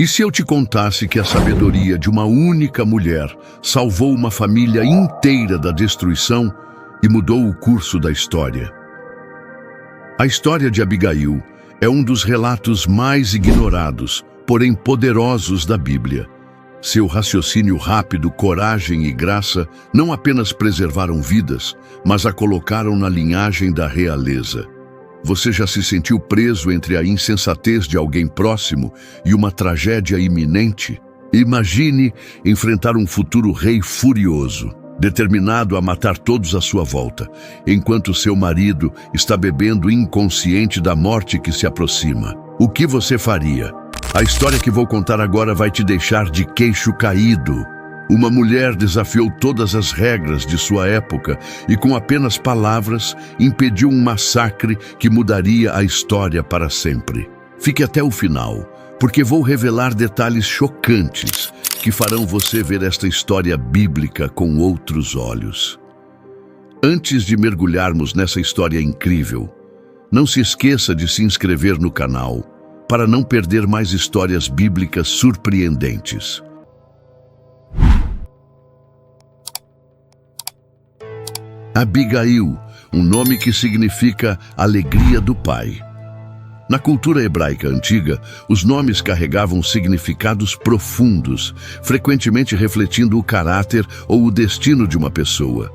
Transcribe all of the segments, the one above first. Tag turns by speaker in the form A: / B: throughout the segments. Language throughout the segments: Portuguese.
A: E se eu te contasse que a sabedoria de uma única mulher salvou uma família inteira da destruição e mudou o curso da história? A história de Abigail é um dos relatos mais ignorados, porém poderosos da Bíblia. Seu raciocínio rápido, coragem e graça não apenas preservaram vidas, mas a colocaram na linhagem da realeza. Você já se sentiu preso entre a insensatez de alguém próximo e uma tragédia iminente? Imagine enfrentar um futuro rei furioso, determinado a matar todos à sua volta, enquanto seu marido está bebendo inconsciente da morte que se aproxima. O que você faria? A história que vou contar agora vai te deixar de queixo caído. Uma mulher desafiou todas as regras de sua época e, com apenas palavras, impediu um massacre que mudaria a história para sempre. Fique até o final, porque vou revelar detalhes chocantes que farão você ver esta história bíblica com outros olhos. Antes de mergulharmos nessa história incrível, não se esqueça de se inscrever no canal para não perder mais histórias bíblicas surpreendentes. Abigail, um nome que significa alegria do pai. Na cultura hebraica antiga, os nomes carregavam significados profundos, frequentemente refletindo o caráter ou o destino de uma pessoa.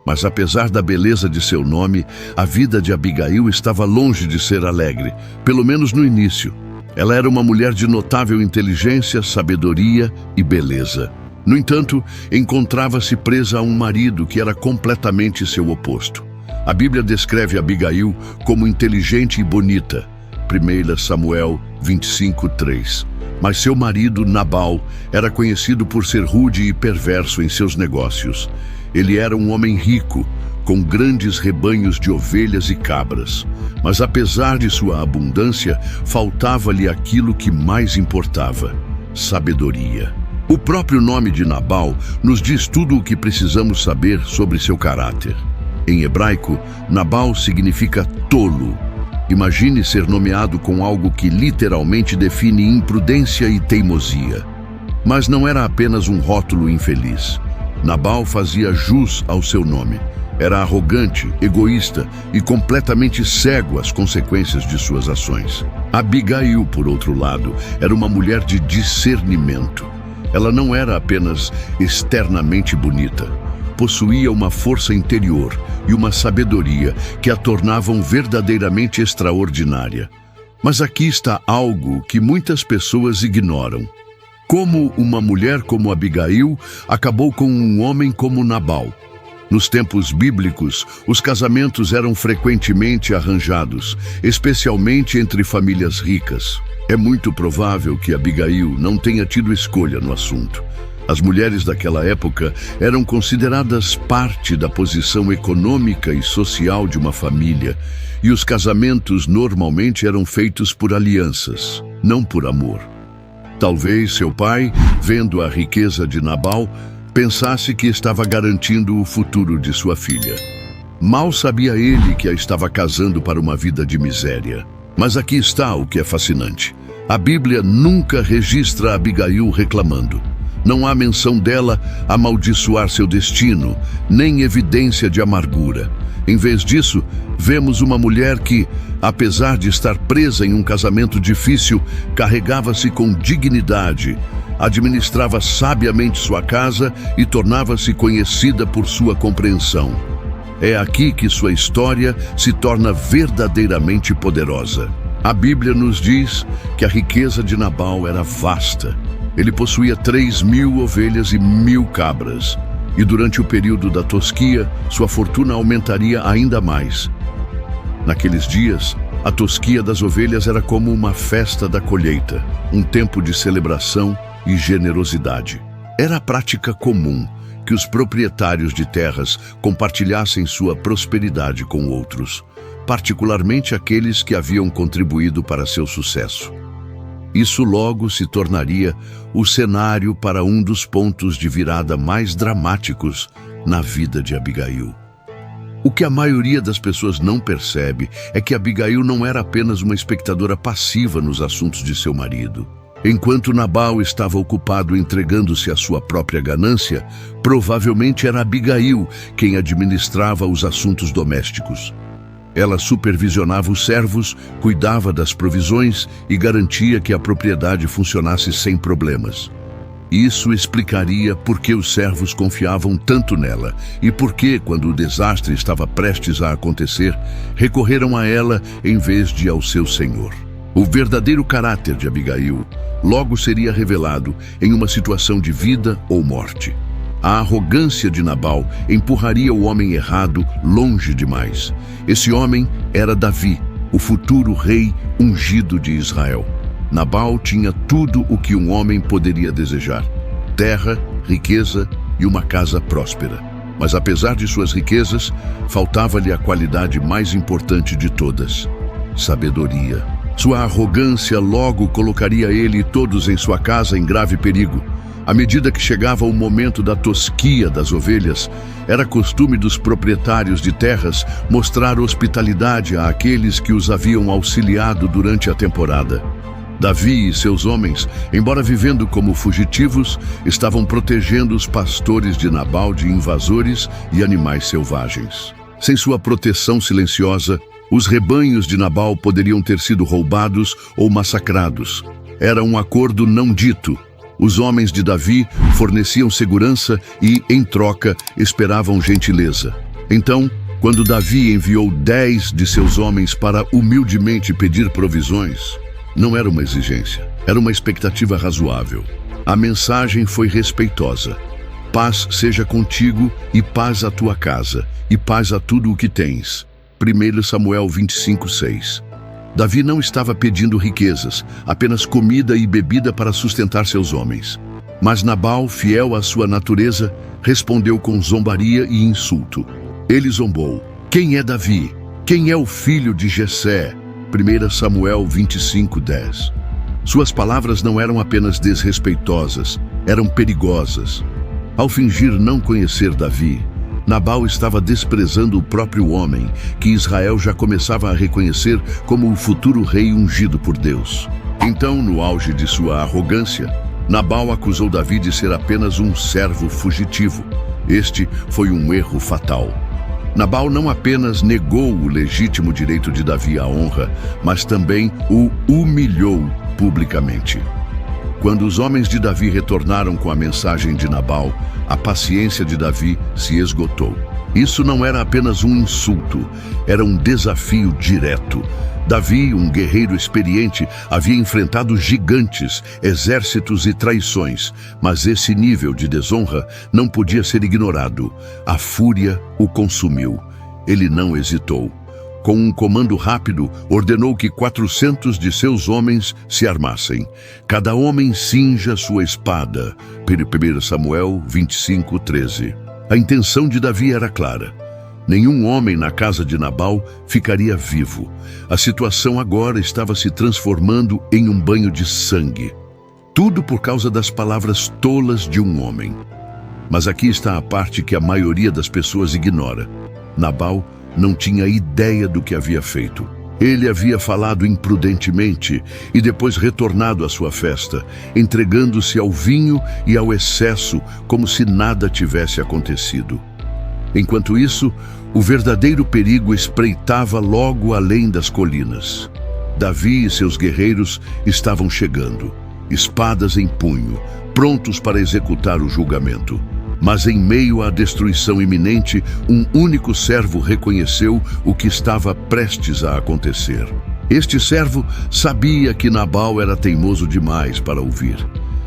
A: Mas apesar da beleza de seu nome, a vida de Abigail estava longe de ser alegre, pelo menos no início. Ela era uma mulher de notável inteligência, sabedoria e beleza. No entanto, encontrava-se presa a um marido que era completamente seu oposto. A Bíblia descreve Abigail como inteligente e bonita, 1 Samuel 25:3. Mas seu marido, Nabal, era conhecido por ser rude e perverso em seus negócios. Ele era um homem rico, com grandes rebanhos de ovelhas e cabras. Mas apesar de sua abundância, faltava-lhe aquilo que mais importava: sabedoria. O próprio nome de Nabal nos diz tudo o que precisamos saber sobre seu caráter. Em hebraico, Nabal significa tolo. Imagine ser nomeado com algo que literalmente define imprudência e teimosia. Mas não era apenas um rótulo infeliz. Nabal fazia jus ao seu nome. Era arrogante, egoísta e completamente cego às consequências de suas ações. Abigail, por outro lado, era uma mulher de discernimento. Ela não era apenas externamente bonita. Possuía uma força interior e uma sabedoria que a tornavam verdadeiramente extraordinária. Mas aqui está algo que muitas pessoas ignoram. Como uma mulher como Abigail acabou com um homem como Nabal? Nos tempos bíblicos, os casamentos eram frequentemente arranjados, especialmente entre famílias ricas. É muito provável que Abigail não tenha tido escolha no assunto. As mulheres daquela época eram consideradas parte da posição econômica e social de uma família, e os casamentos normalmente eram feitos por alianças, não por amor. Talvez seu pai, vendo a riqueza de Nabal, pensasse que estava garantindo o futuro de sua filha. Mal sabia ele que a estava casando para uma vida de miséria. Mas aqui está o que é fascinante. A Bíblia nunca registra Abigail reclamando. Não há menção dela amaldiçoar seu destino, nem evidência de amargura. Em vez disso, vemos uma mulher que, apesar de estar presa em um casamento difícil, carregava-se com dignidade, administrava sabiamente sua casa e tornava-se conhecida por sua compreensão. É aqui que sua história se torna verdadeiramente poderosa. A Bíblia nos diz que a riqueza de Nabal era vasta. Ele possuía 3.000 ovelhas e 1.000 cabras. E durante o período da tosquia, sua fortuna aumentaria ainda mais. Naqueles dias, a tosquia das ovelhas era como uma festa da colheita, um tempo de celebração e generosidade. Era a prática comum que os proprietários de terras compartilhassem sua prosperidade com outros, particularmente aqueles que haviam contribuído para seu sucesso. Isso logo se tornaria o cenário para um dos pontos de virada mais dramáticos na vida de Abigail. O que a maioria das pessoas não percebe é que Abigail não era apenas uma espectadora passiva nos assuntos de seu marido. Enquanto Nabal estava ocupado entregando-se à sua própria ganância, provavelmente era Abigail quem administrava os assuntos domésticos. Ela supervisionava os servos, cuidava das provisões e garantia que a propriedade funcionasse sem problemas. Isso explicaria por que os servos confiavam tanto nela e por que, quando o desastre estava prestes a acontecer, recorreram a ela em vez de ao seu senhor. O verdadeiro caráter de Abigail logo seria revelado em uma situação de vida ou morte. A arrogância de Nabal empurraria o homem errado longe demais. Esse homem era Davi, o futuro rei ungido de Israel. Nabal tinha tudo o que um homem poderia desejar: terra, riqueza e uma casa próspera. Mas apesar de suas riquezas, faltava-lhe a qualidade mais importante de todas: sabedoria. Sua arrogância logo colocaria ele e todos em sua casa em grave perigo. À medida que chegava o momento da tosquia das ovelhas, era costume dos proprietários de terras mostrar hospitalidade àqueles que os haviam auxiliado durante a temporada. Davi e seus homens, embora vivendo como fugitivos, estavam protegendo os pastores de Nabal de invasores e animais selvagens. Sem sua proteção silenciosa, os rebanhos de Nabal poderiam ter sido roubados ou massacrados. Era um acordo não dito. Os homens de Davi forneciam segurança e, em troca, esperavam gentileza. Então, quando Davi enviou 10 de seus homens para humildemente pedir provisões, não era uma exigência, era uma expectativa razoável. A mensagem foi respeitosa: paz seja contigo e paz à tua casa, e paz a tudo o que tens. 1 Samuel 25:6. Davi não estava pedindo riquezas, apenas comida e bebida para sustentar seus homens. Mas Nabal, fiel à sua natureza, respondeu com zombaria e insulto. Ele zombou: quem é Davi? Quem é o filho de Jessé? 1 Samuel 25:10. Suas palavras não eram apenas desrespeitosas, eram perigosas. Ao fingir não conhecer Davi, Nabal estava desprezando o próprio homem, que Israel já começava a reconhecer como o futuro rei ungido por Deus. Então, no auge de sua arrogância, Nabal acusou Davi de ser apenas um servo fugitivo. Este foi um erro fatal. Nabal não apenas negou o legítimo direito de Davi à honra, mas também o humilhou publicamente. Quando os homens de Davi retornaram com a mensagem de Nabal, a paciência de Davi se esgotou. Isso não era apenas um insulto, era um desafio direto. Davi, um guerreiro experiente, havia enfrentado gigantes, exércitos e traições, mas esse nível de desonra não podia ser ignorado. A fúria o consumiu. Ele não hesitou. Com um comando rápido, ordenou que 400 de seus homens se armassem. Cada homem cinja sua espada. 1 Samuel 25:13. A intenção de Davi era clara. Nenhum homem na casa de Nabal ficaria vivo. A situação agora estava se transformando em um banho de sangue. Tudo por causa das palavras tolas de um homem. Mas aqui está a parte que a maioria das pessoas ignora. Nabal não tinha ideia do que havia feito. Ele havia falado imprudentemente e depois retornado à sua festa, entregando-se ao vinho e ao excesso como se nada tivesse acontecido. Enquanto isso, o verdadeiro perigo espreitava logo além das colinas. Davi e seus guerreiros estavam chegando, espadas em punho, prontos para executar o julgamento. Mas em meio à destruição iminente, um único servo reconheceu o que estava prestes a acontecer. Este servo sabia que Nabal era teimoso demais para ouvir.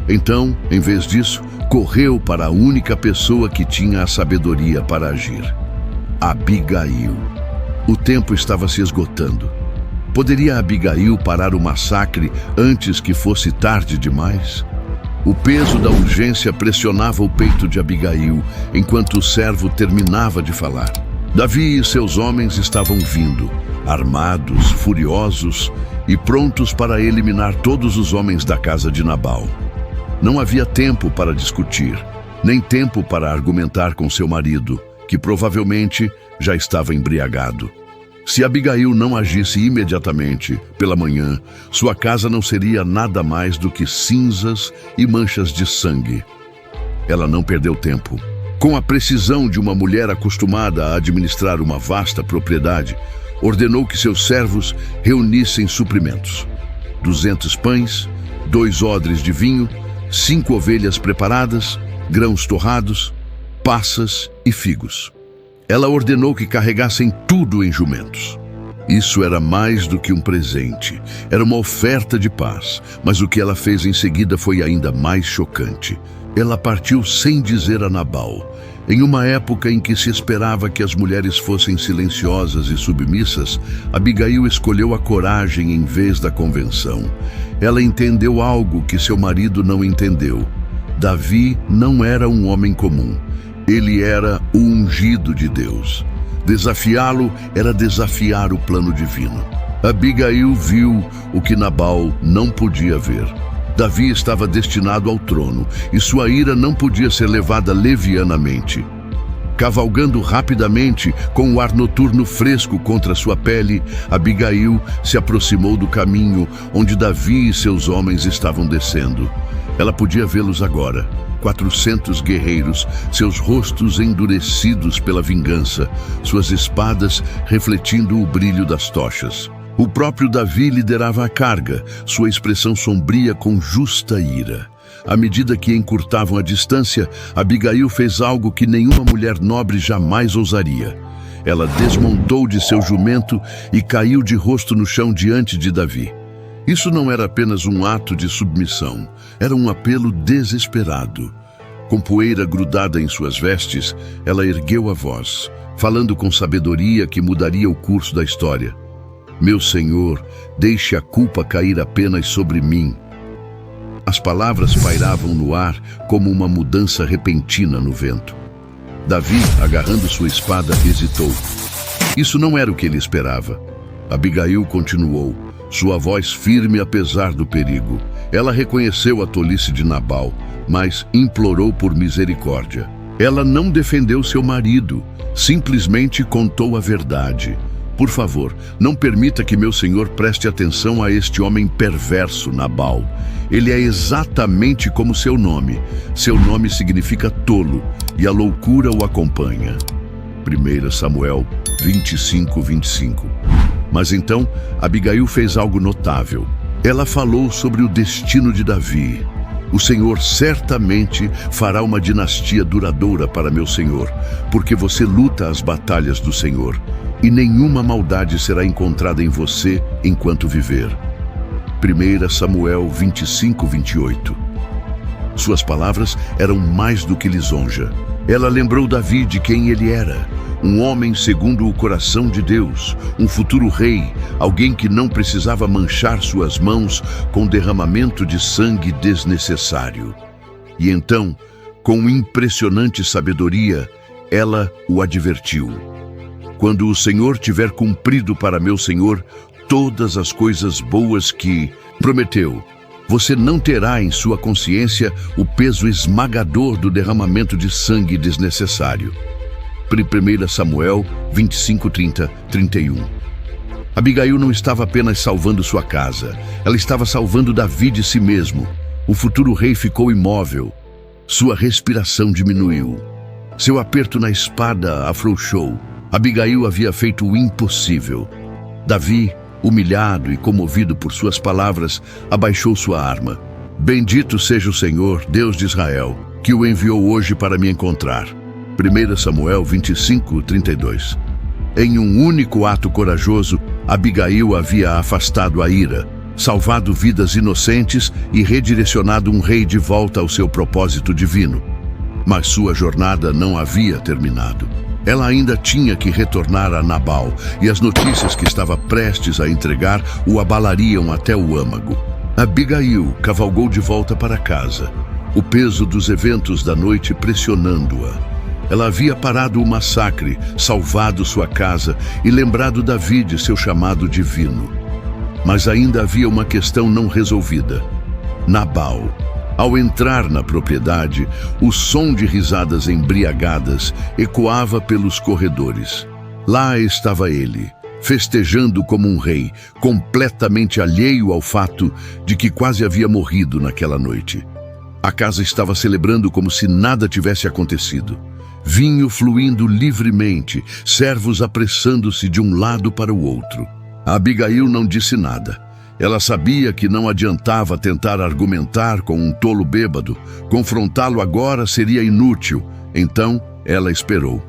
A: Então, em vez disso, correu para a única pessoa que tinha a sabedoria para agir: Abigail. O tempo estava se esgotando. Poderia Abigail parar o massacre antes que fosse tarde demais? O peso da urgência pressionava o peito de Abigail, enquanto o servo terminava de falar. Davi e seus homens estavam vindo, armados, furiosos e prontos para eliminar todos os homens da casa de Nabal. Não havia tempo para discutir, nem tempo para argumentar com seu marido, que provavelmente já estava embriagado. Se Abigail não agisse imediatamente, pela manhã, sua casa não seria nada mais do que cinzas e manchas de sangue. Ela não perdeu tempo. Com a precisão de uma mulher acostumada a administrar uma vasta propriedade, ordenou que seus servos reunissem suprimentos: 200 pães, 2 odres de vinho, 5 ovelhas preparadas, grãos torrados, passas e figos. Ela ordenou que carregassem tudo em jumentos. Isso era mais do que um presente, era uma oferta de paz, mas o que ela fez em seguida foi ainda mais chocante. Ela partiu sem dizer a Nabal. Em uma época em que se esperava que as mulheres fossem silenciosas e submissas, Abigail escolheu a coragem em vez da convenção. Ela entendeu algo que seu marido não entendeu. Davi não era um homem comum. Ele era o ungido de Deus. Desafiá-lo era desafiar o plano divino. Abigail viu o que Nabal não podia ver. Davi estava destinado ao trono, e sua ira não podia ser levada levianamente. Cavalgando rapidamente, com o ar noturno fresco contra sua pele, Abigail se aproximou do caminho onde Davi e seus homens estavam descendo. Ela podia vê-los agora. 400 guerreiros, seus rostos endurecidos pela vingança, suas espadas refletindo o brilho das tochas. O próprio Davi liderava a carga, sua expressão sombria com justa ira. À medida que encurtavam a distância, Abigail fez algo que nenhuma mulher nobre jamais ousaria. Ela desmontou de seu jumento e caiu de rosto no chão diante de Davi. Isso não era apenas um ato de submissão, era um apelo desesperado. Com poeira grudada em suas vestes, ela ergueu a voz, falando com sabedoria que mudaria o curso da história. Meu Senhor, deixe a culpa cair apenas sobre mim. As palavras pairavam no ar como uma mudança repentina no vento. Davi, agarrando sua espada, hesitou. Isso não era o que ele esperava. Abigail continuou, sua voz firme apesar do perigo. Ela reconheceu a tolice de Nabal, mas implorou por misericórdia. Ela não defendeu seu marido, simplesmente contou a verdade. Por favor, não permita que meu senhor preste atenção a este homem perverso, Nabal. Ele é exatamente como seu nome. Seu nome significa tolo, e a loucura o acompanha. 1 Samuel 25:25. Mas então, Abigail fez algo notável. Ela falou sobre o destino de Davi. O Senhor certamente fará uma dinastia duradoura para meu senhor, porque você luta as batalhas do Senhor, e nenhuma maldade será encontrada em você enquanto viver. 1 Samuel 25:28. Suas palavras eram mais do que lisonja. Ela lembrou Davi de quem ele era, um homem segundo o coração de Deus, um futuro rei, alguém que não precisava manchar suas mãos com derramamento de sangue desnecessário. E então, com impressionante sabedoria, ela o advertiu. Quando o Senhor tiver cumprido para meu senhor todas as coisas boas que prometeu, você não terá em sua consciência o peso esmagador do derramamento de sangue desnecessário. 1 Samuel 25:30-31. Abigail não estava apenas salvando sua casa, ela estava salvando Davi de si mesmo. O futuro rei ficou imóvel. Sua respiração diminuiu. Seu aperto na espada afrouxou. Abigail havia feito o impossível. Davi, humilhado e comovido por suas palavras, abaixou sua arma. Bendito seja o Senhor, Deus de Israel, que o enviou hoje para me encontrar. 1 Samuel 25:32. Em um único ato corajoso, Abigail havia afastado a ira, salvado vidas inocentes e redirecionado um rei de volta ao seu propósito divino. Mas sua jornada não havia terminado. Ela ainda tinha que retornar a Nabal, e as notícias que estava prestes a entregar o abalariam até o âmago. Abigail cavalgou de volta para casa, o peso dos eventos da noite pressionando-a. Ela havia parado o massacre, salvado sua casa e lembrado Davi de seu chamado divino. Mas ainda havia uma questão não resolvida. Nabal. Ao entrar na propriedade, o som de risadas embriagadas ecoava pelos corredores. Lá estava ele, festejando como um rei, completamente alheio ao fato de que quase havia morrido naquela noite. A casa estava celebrando como se nada tivesse acontecido. Vinho fluindo livremente, servos apressando-se de um lado para o outro. A Abigail não disse nada. Ela sabia que não adiantava tentar argumentar com um tolo bêbado. Confrontá-lo agora seria inútil. Então, ela esperou.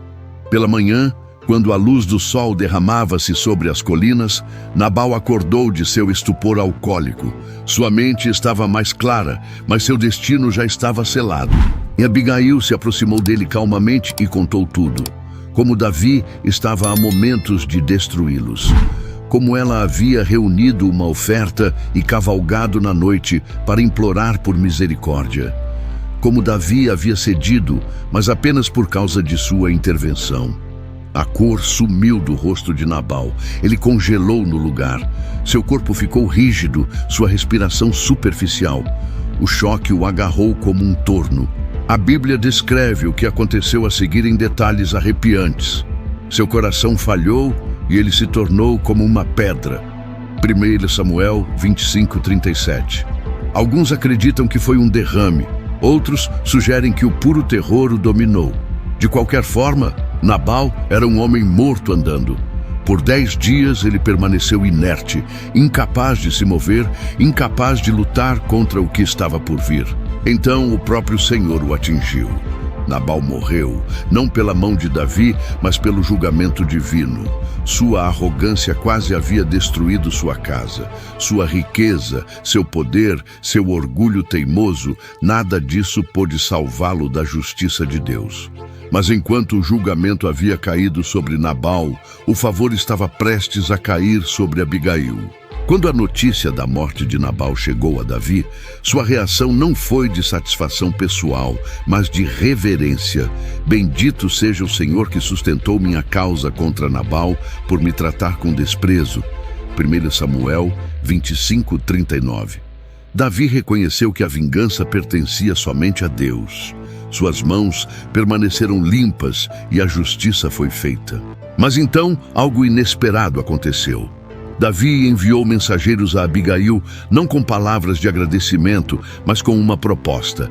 A: Pela manhã, quando a luz do sol derramava-se sobre as colinas, Nabal acordou de seu estupor alcoólico. Sua mente estava mais clara, mas seu destino já estava selado. E Abigail se aproximou dele calmamente e contou tudo. Como Davi estava a momentos de destruí-los. Como ela havia reunido uma oferta e cavalgado na noite para implorar por misericórdia. Como Davi havia cedido, mas apenas por causa de sua intervenção. A cor sumiu do rosto de Nabal. Ele congelou no lugar. Seu corpo ficou rígido, sua respiração superficial. O choque o agarrou como um torno. A Bíblia descreve o que aconteceu a seguir em detalhes arrepiantes. Seu coração falhou e ele se tornou como uma pedra. 1 Samuel 25:37. Alguns acreditam que foi um derrame. Outros sugerem que o puro terror o dominou. De qualquer forma, Nabal era um homem morto andando. Por 10 dias ele permaneceu inerte, incapaz de se mover, incapaz de lutar contra o que estava por vir. Então o próprio Senhor o atingiu. Nabal morreu, não pela mão de Davi, mas pelo julgamento divino. Sua arrogância quase havia destruído sua casa. Sua riqueza, seu poder, seu orgulho teimoso, nada disso pôde salvá-lo da justiça de Deus. Mas enquanto o julgamento havia caído sobre Nabal, o favor estava prestes a cair sobre Abigail. Quando a notícia da morte de Nabal chegou a Davi, sua reação não foi de satisfação pessoal, mas de reverência. Bendito seja o Senhor que sustentou minha causa contra Nabal por me tratar com desprezo. 1 Samuel 25:39. Davi reconheceu que a vingança pertencia somente a Deus. Suas mãos permaneceram limpas e a justiça foi feita. Mas então algo inesperado aconteceu. Davi enviou mensageiros a Abigail, não com palavras de agradecimento, mas com uma proposta.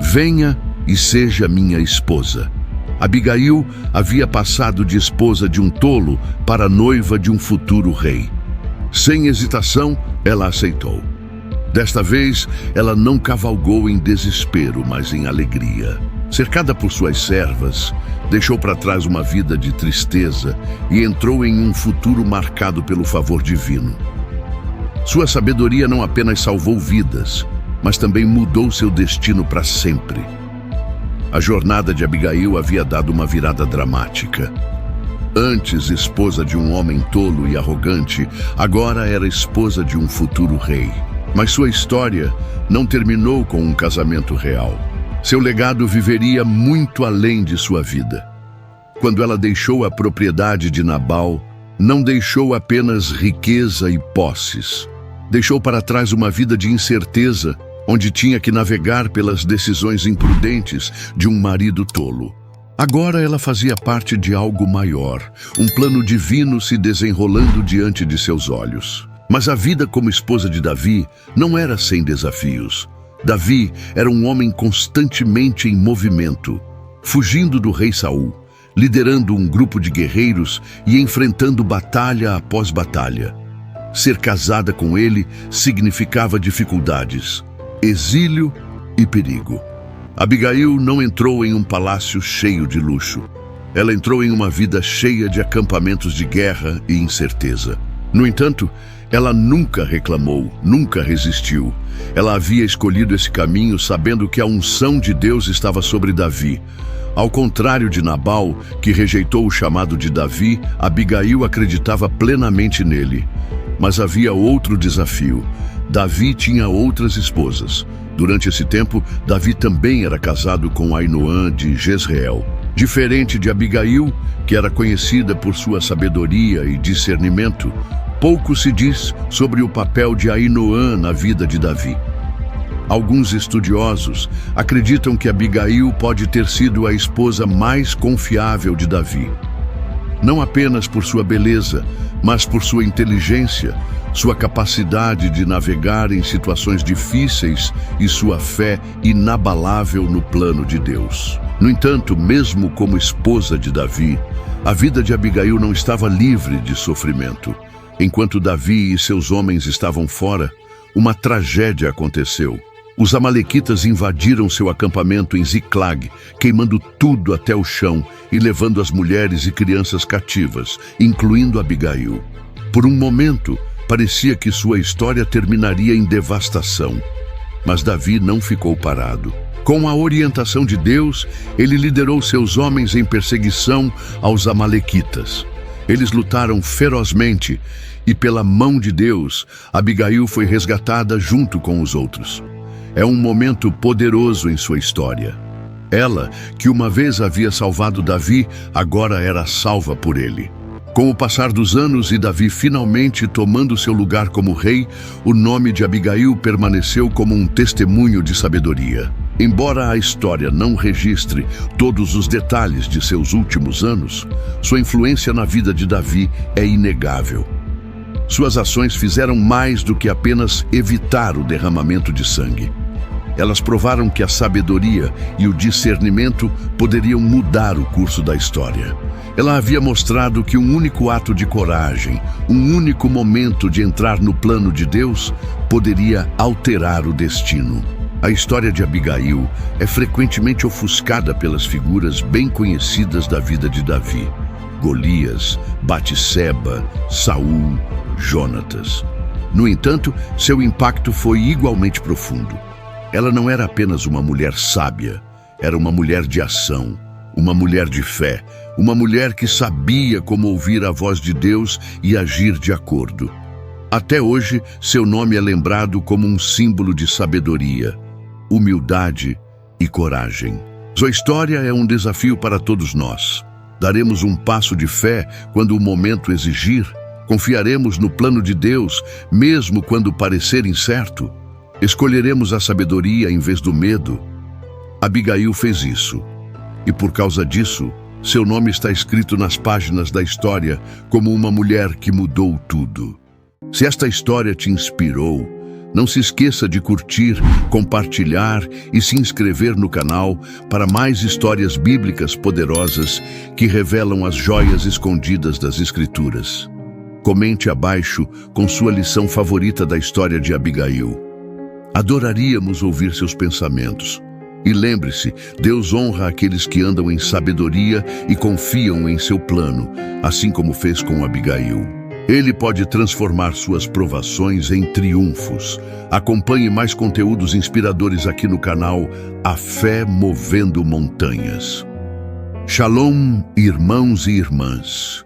A: Venha e seja minha esposa. Abigail havia passado de esposa de um tolo para noiva de um futuro rei. Sem hesitação, ela aceitou. Desta vez, ela não cavalgou em desespero, mas em alegria. Cercada por suas servas, deixou para trás uma vida de tristeza e entrou em um futuro marcado pelo favor divino. Sua sabedoria não apenas salvou vidas, mas também mudou seu destino para sempre. A jornada de Abigail havia dado uma virada dramática. Antes esposa de um homem tolo e arrogante, agora era esposa de um futuro rei. Mas sua história não terminou com um casamento real. Seu legado viveria muito além de sua vida. Quando ela deixou a propriedade de Nabal, não deixou apenas riqueza e posses. Deixou para trás uma vida de incerteza, onde tinha que navegar pelas decisões imprudentes de um marido tolo. Agora ela fazia parte de algo maior, um plano divino se desenrolando diante de seus olhos. Mas a vida como esposa de Davi não era sem desafios. Davi era um homem constantemente em movimento, fugindo do rei Saul, liderando um grupo de guerreiros e enfrentando batalha após batalha. Ser casada com ele significava dificuldades, exílio e perigo. Abigail não entrou em um palácio cheio de luxo. Ela entrou em uma vida cheia de acampamentos de guerra e incerteza. No entanto, ela nunca reclamou, nunca resistiu. Ela havia escolhido esse caminho sabendo que a unção de Deus estava sobre Davi. Ao contrário de Nabal, que rejeitou o chamado de Davi, Abigail acreditava plenamente nele. Mas havia outro desafio. Davi tinha outras esposas. Durante esse tempo, Davi também era casado com Ainoã de Jezreel. Diferente de Abigail, que era conhecida por sua sabedoria e discernimento, pouco se diz sobre o papel de Ainoã na vida de Davi. Alguns estudiosos acreditam que Abigail pode ter sido a esposa mais confiável de Davi. não apenas por sua beleza, mas por sua inteligência, sua capacidade de navegar em situações difíceis e sua fé inabalável no plano de Deus. No entanto, mesmo como esposa de Davi, a vida de Abigail não estava livre de sofrimento. Enquanto Davi e seus homens estavam fora, uma tragédia aconteceu. Os amalequitas invadiram seu acampamento em Ziclag, queimando tudo até o chão e levando as mulheres e crianças cativas, incluindo Abigail. Por um momento, parecia que sua história terminaria em devastação. Mas Davi não ficou parado. Com a orientação de Deus, ele liderou seus homens em perseguição aos amalequitas. Eles lutaram ferozmente e, pela mão de Deus, Abigail foi resgatada junto com os outros. É um momento poderoso em sua história. Ela, que uma vez havia salvado Davi, agora era salva por ele. Com o passar dos anos e Davi finalmente tomando seu lugar como rei, o nome de Abigail permaneceu como um testemunho de sabedoria. Embora a história não registre todos os detalhes de seus últimos anos, sua influência na vida de Davi é inegável. Suas ações fizeram mais do que apenas evitar o derramamento de sangue. Elas provaram que a sabedoria e o discernimento poderiam mudar o curso da história. Ela havia mostrado que um único ato de coragem, um único momento de entrar no plano de Deus, poderia alterar o destino. A história de Abigail é frequentemente ofuscada pelas figuras bem conhecidas da vida de Davi: Golias, Batseba, Saul, Jonatas. No entanto, seu impacto foi igualmente profundo. Ela não era apenas uma mulher sábia, era uma mulher de ação, uma mulher de fé, uma mulher que sabia como ouvir a voz de Deus e agir de acordo. Até hoje, seu nome é lembrado como um símbolo de sabedoria, humildade e coragem. Sua história é um desafio para todos nós. Daremos um passo de fé quando o momento exigir? Confiaremos no plano de Deus, mesmo quando parecer incerto? Escolheremos a sabedoria em vez do medo? Abigail fez isso. E por causa disso, seu nome está escrito nas páginas da história como uma mulher que mudou tudo. Se esta história te inspirou, não se esqueça de curtir, compartilhar e se inscrever no canal para mais histórias bíblicas poderosas que revelam as joias escondidas das Escrituras. Comente abaixo com sua lição favorita da história de Abigail. Adoraríamos ouvir seus pensamentos. E lembre-se, Deus honra aqueles que andam em sabedoria e confiam em seu plano, assim como fez com Abigail. Ele pode transformar suas provações em triunfos. Acompanhe mais conteúdos inspiradores aqui no canal A Fé Movendo Montanhas. Shalom, irmãos e irmãs.